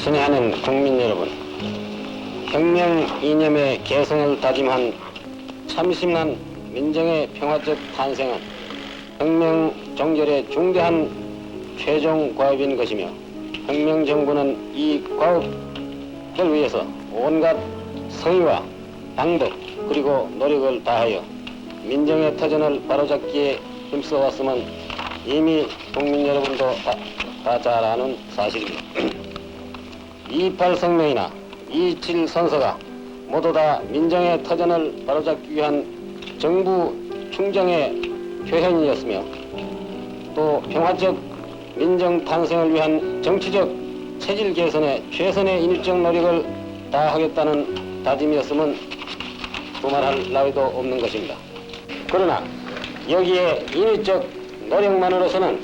친애하는 국민 여러분, 혁명 이념의 개성을 다짐한 참신한 민정의 평화적 탄생은 혁명 종결의 중대한 최종 과업인 것이며, 혁명 정부는 이 과업을 위해서 온갖 성의와 방법 그리고 노력을 다하여 민정의 터전을 바로잡기에 힘써왔음은 이미 국민 여러분도 다 잘 아는 사실입니다. 2.28 성명이나 2.27 선서가 모두 다 민정의 터전을 바로잡기 위한 정부 충정의 표현이었으며, 또 평화적 민정 탄생을 위한 정치적 체질 개선에 최선의 인위적 노력을 다하겠다는 다짐이었음은 두말할 나위도 없는 것입니다. 그러나 여기에 인위적 노력만으로서는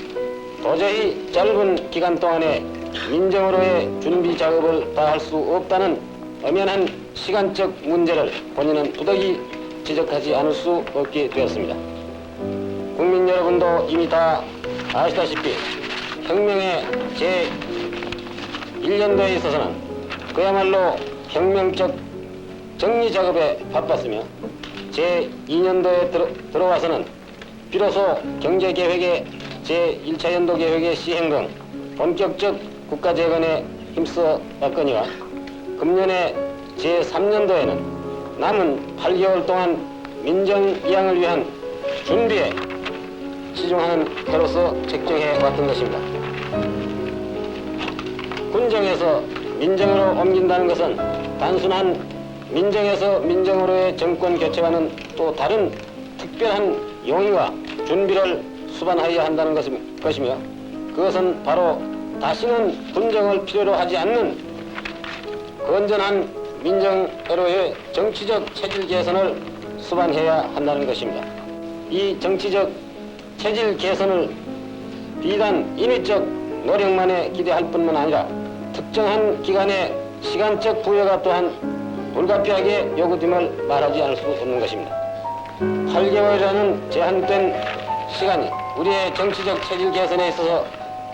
도저히 짧은 기간 동안에 민정으로의 준비 작업을 다 할 수 없다는 엄연한 시간적 문제를 본인은 부득이 지적하지 않을 수 없게 되었습니다. 국민 여러분도 이미 다 아시다시피 혁명의 제1년도에 있어서는 그야말로 혁명적 정리 작업에 바빴으며, 제2년도에 들어와서는 비로소 경제계획의 제1차 연도 계획의 시행 등 본격적 국가재건에 힘써 왔거니와, 금년의 제3년도에는 남은 8개월 동안 민정 이양을 위한 준비에 치중하는 해로서 책정해 왔던 것입니다. 군정에서 민정으로 옮긴다는 것은 단순한 민정에서 민정으로의 정권 교체와는 또 다른 특별한 용의와 준비를 수반하여야 한다는 것이며, 그것은 바로 다시는 군정을 필요로 하지 않는 건전한 민정으로의 정치적 체질 개선을 수반해야 한다는 것입니다. 이 정치적 체질 개선을 비단 인위적 노력만에 기대할 뿐만 아니라 특정한 기간의 시간적 부여가 또한 불가피하게 요구됨을 말하지 않을 수 없는 것입니다. 8개월이라는 제한된 시간이 우리의 정치적 체질 개선에 있어서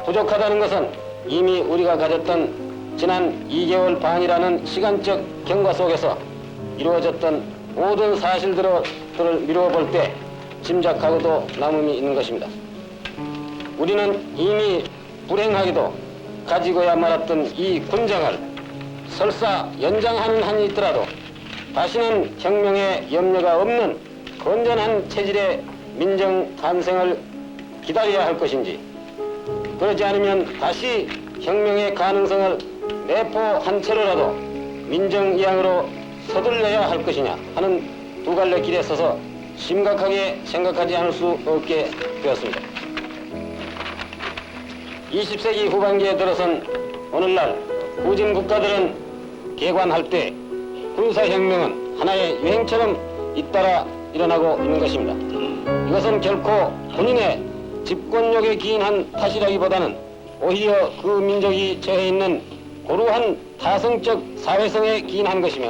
부족하다는 것은 이미 우리가 가졌던 지난 2개월 반이라는 시간적 경과 속에서 이루어졌던 모든 사실들을 미루어 볼 때 짐작하고도 남음이 있는 것입니다. 우리는 이미 불행하게도 가지고야 말았던 이 군정을 설사 연장하는 한이 있더라도 다시는 혁명에 염려가 없는 건전한 체질의 민정 탄생을 기다려야 할 것인지, 그러지 않으면 다시 혁명의 가능성을 내포한 채로라도 민정 이양으로 서둘러야 할 것이냐 하는 두 갈래 길에 서서 심각하게 생각하지 않을 수 없게 되었습니다. 20세기 후반기에 들어선 오늘날 후진 국가들은 개관할 때 군사혁명은 하나의 유행처럼 잇따라 일어나고 있는 것입니다. 이것은 결코 본인의 집권력에 기인한 탓이라기보다는 오히려 그 민족이 처해 있는 고루한 타성적 사회성에 기인한 것이며,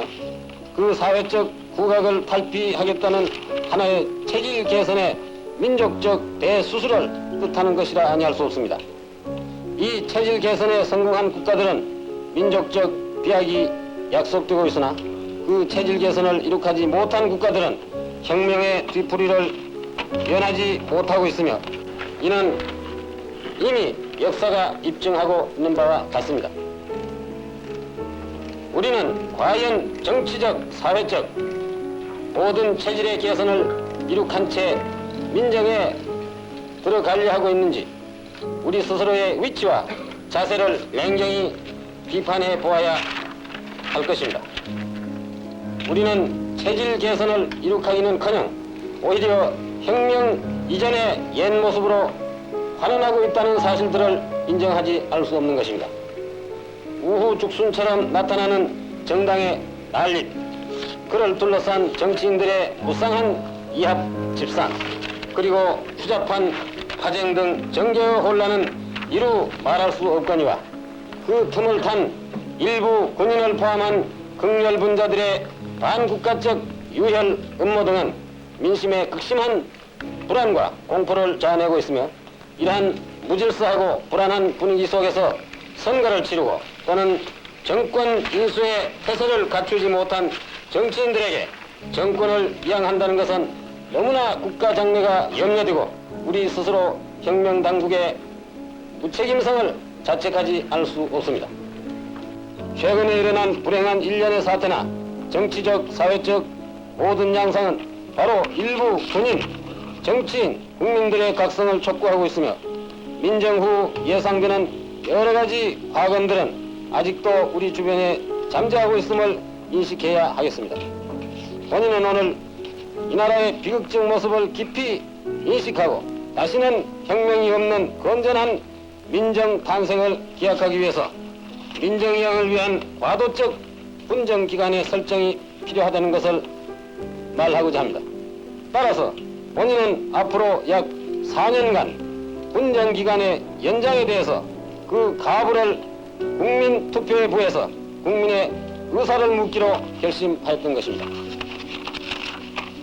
그 사회적 구각을 탈피하겠다는 하나의 체질 개선의 민족적 대수술을 뜻하는 것이라 아니할 수 없습니다. 이 체질 개선에 성공한 국가들은 민족적 비약이 약속되고 있으나, 그 체질 개선을 이룩하지 못한 국가들은 혁명의 뒤풀이를 면하지 못하고 있으며, 이는 이미 역사가 입증하고 있는 바와 같습니다. 우리는 과연 정치적, 사회적 모든 체질의 개선을 이룩한 채 민정에 들어가려 하고 있는지 우리 스스로의 위치와 자세를 냉정히 비판해 보아야 할 것입니다. 우리는 체질 개선을 이룩하기는커녕 오히려 혁명 이전의 옛 모습으로 환원하고 있다는 사실들을 인정하지 않을 수 없는 것입니다. 우후죽순처럼 나타나는 정당의 난립, 그를 둘러싼 정치인들의 무쌍한 이합 집산, 그리고 추잡한 파쟁 등 정계의 혼란은 이루 말할 수 없거니와, 그 틈을 탄 일부 군인을 포함한 극렬분자들의 반국가적 유혈 음모 등은 민심의 극심한 불안과 공포를 자아내고 있으며, 이러한 무질서하고 불안한 분위기 속에서 선거를 치르고 또는 정권 인수의 태세를 갖추지 못한 정치인들에게 정권을 이양한다는 것은 너무나 국가 장래가 염려되고 우리 스스로 혁명 당국의 무책임성을 자책하지 않을 수 없습니다. 최근에 일어난 불행한 일련의 사태나 정치적, 사회적 모든 양상은 바로 일부 군인, 정치인, 국민들의 각성을 촉구하고 있으며 민정 후 예상되는 여러 가지 화건들은 아직도 우리 주변에 잠재하고 있음을 인식해야 하겠습니다. 본인은 오늘 이 나라의 비극적 모습을 깊이 인식하고 다시는 혁명이 없는 건전한 민정 탄생을 기약하기 위해서 민정이양을 위한 과도적 분정기간의 설정이 필요하다는 것을 말하고자 합니다. 따라서 본인은 앞으로 약 4년간 분정기간의 연장에 대해서 그 가부를 국민투표에 부해서 국민의 의사를 묻기로 결심하였던 것입니다.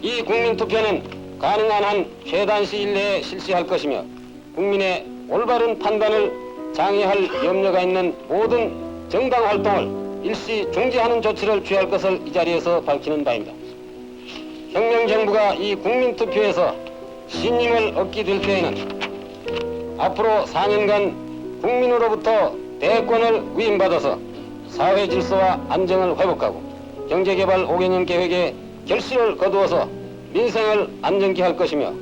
이 국민투표는 가능한 한 최단 시일 내에 실시할 것이며 국민의 올바른 판단을 장애할 염려가 있는 모든 정당 활동을 일시 중지하는 조치를 취할 것을 이 자리에서 밝히는 바입니다. 혁명정부가 이 국민투표에서 신임을 얻게 될 때에는 앞으로 4년간 국민으로부터 대권을 위임받아서 사회 질서와 안정을 회복하고 경제개발 5개년 계획에 결실을 거두어서 민생을 안정케 할 것이며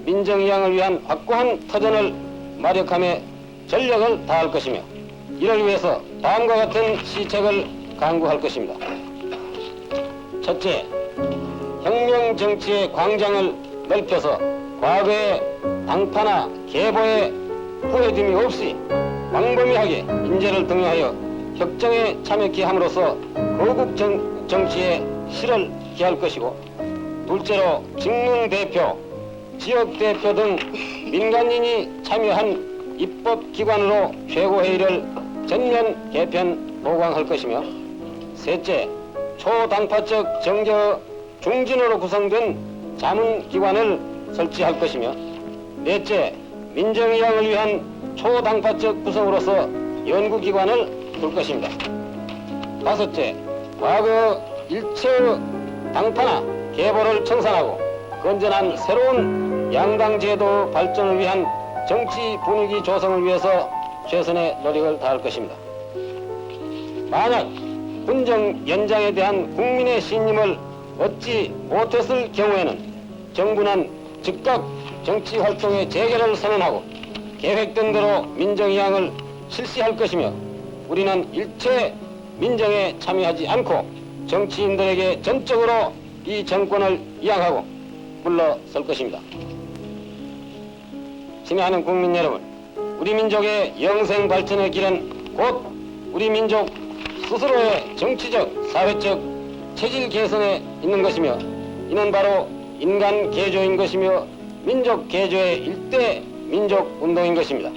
민정이양을 위한 확고한 터전을 마련함에 전력을 다할 것이며 이를 위해서 다음과 같은 시책을 강구할 것입니다. 첫째, 혁명 정치의 광장을 넓혀서 과거의 당파나 계보의 후회됨이 없이 광범위하게 인재를 등용하여 혁정에 참여케 함으로써 거국 정치에 실을 기할 것이고, 둘째로 직능대표, 지역대표 등 민간인이 참여한 입법기관으로 최고회의를 전면 개편 보강할 것이며, 셋째, 초당파적 정저 중진으로 구성된 자문기관을 설치할 것이며, 넷째, 민정이양을 위한 초당파적 구성으로서 연구기관을 둘 것입니다. 다섯째, 과거 일체 당파나 계보를 청산하고 건전한 새로운 양당제도 발전을 위한 정치 분위기 조성을 위해서 최선의 노력을 다할 것입니다. 만약 군정 연장에 대한 국민의 신임을 얻지 못했을 경우에는 정부는 즉각 정치 활동의 재개를 선언하고 계획된 대로 민정이양을 실시할 것이며, 우리는 일체 민정에 참여하지 않고 정치인들에게 전적으로 이 정권을 이양하고 물러설 것입니다. 친애하는 국민 여러분, 우리 민족의 영생 발전의 길은 곧 우리 민족 스스로의 정치적, 사회적 체질 개선에 있는 것이며, 이는 바로 인간 개조인 것이며 민족 개조의 일대 민족 운동인 것입니다.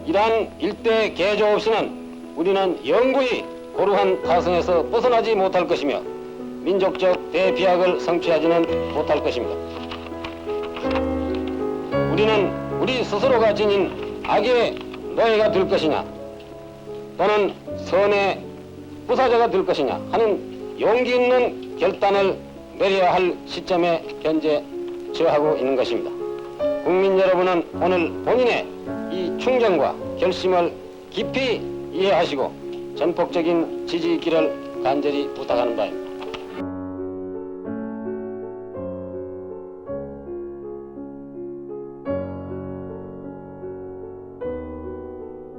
이러한 일대 개조 없이는 우리는 영구히 고루한 타성에서 벗어나지 못할 것이며 민족적 대비약을 성취하지는 못할 것입니다. 우리는 우리 스스로가 지닌 악의 노예가 될 것이냐, 또는 선의 부사자가 될 것이냐 하는 용기 있는 결단을 내려야 할 시점에 현재 처하고 있는 것입니다. 국민 여러분은 오늘 본인의 이 충정과 결심을 깊이 이해하시고 전폭적인 지지 있기를 간절히 부탁하는 바입니다.